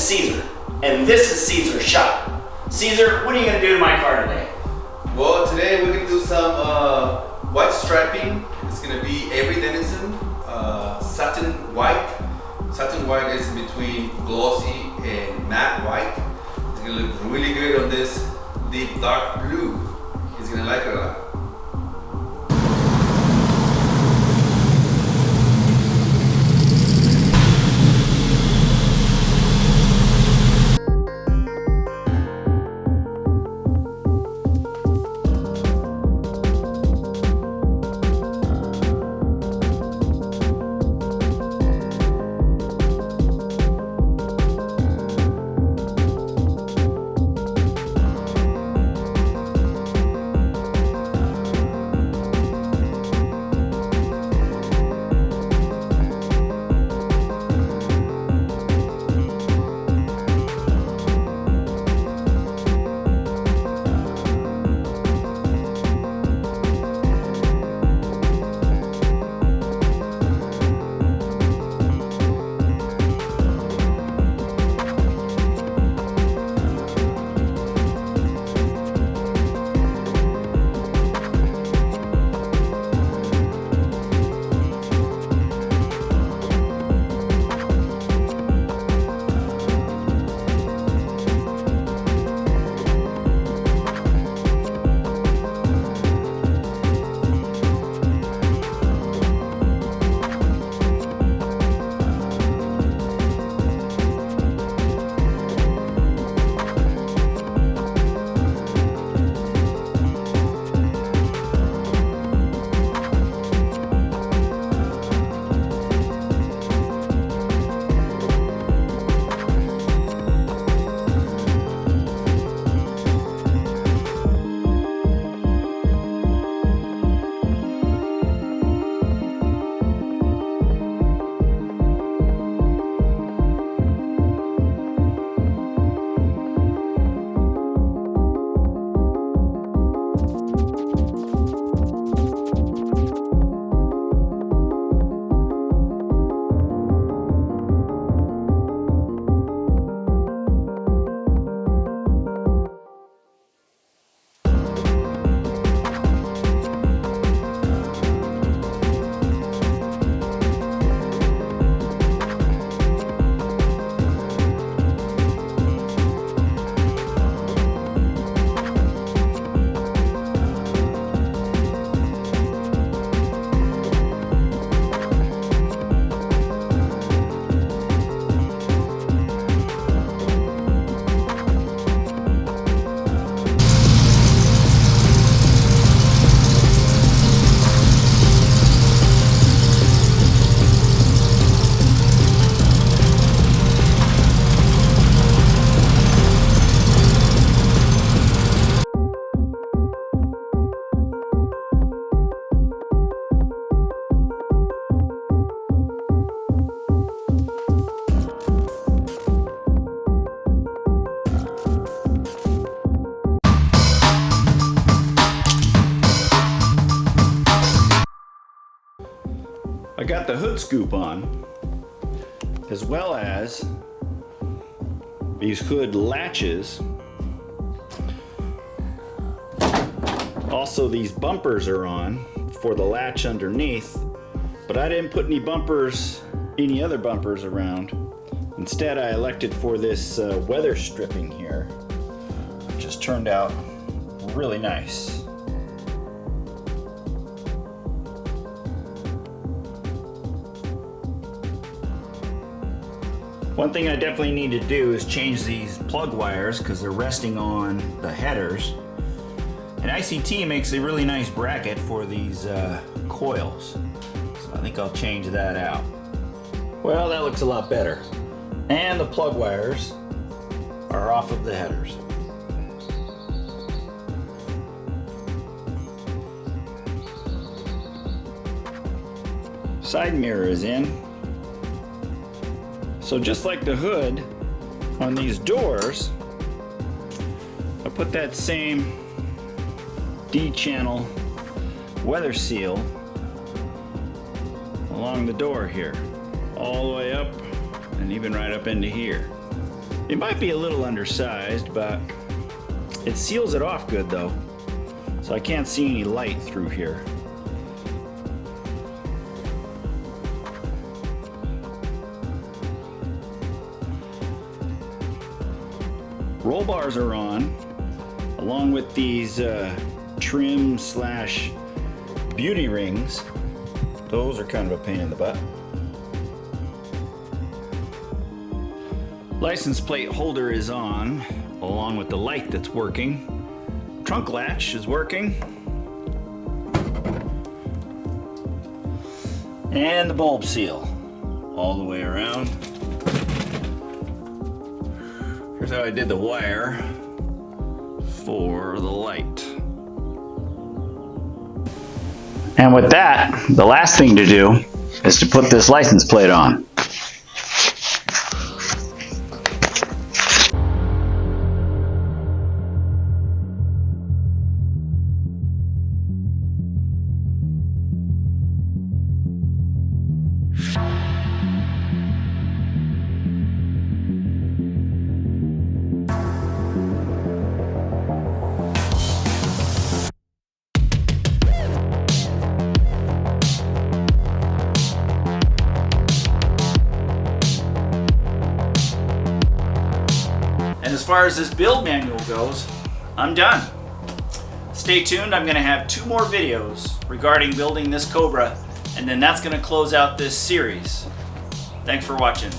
Caesar, and this is Caesar's shop. Caesar, what are you going to do to my car today? Well, today we're going to do some white striping. It's going to be every denizen, satin white. Satin white is between glossy and matte white. It's going to look really good on this deep dark blue. He's going to like it a lot. I got the hood scoop on, as well as these hood latches. Also, these bumpers are on for the latch underneath, but I didn't put any other bumpers around. Instead, I elected for this weather stripping here, which has turned out really nice. One thing I definitely need to do is change these plug wires because they're resting on the headers. And ICT makes a really nice bracket for these coils. So I think I'll change that out. Well, that looks a lot better. And the plug wires are off of the headers. Side mirror is in. So just like the hood on these doors, I put that same D-channel weather seal along the door here, all the way up and even right up into here. It might be a little undersized, but it seals it off good though. So I can't see any light through here. Roll bars are on, along with these trim slash beauty rings. Those are kind of a pain in the butt. License plate holder is on, along with the light that's working. Trunk latch is working. And the bulb seal all the way around. Here's how I did the wire for the light. And with that, the last thing to do is to put this license plate on. And as far as this build manual goes, I'm done. Stay tuned, I'm gonna have 2 more videos regarding building this Cobra, and then that's gonna close out this series. Thanks for watching.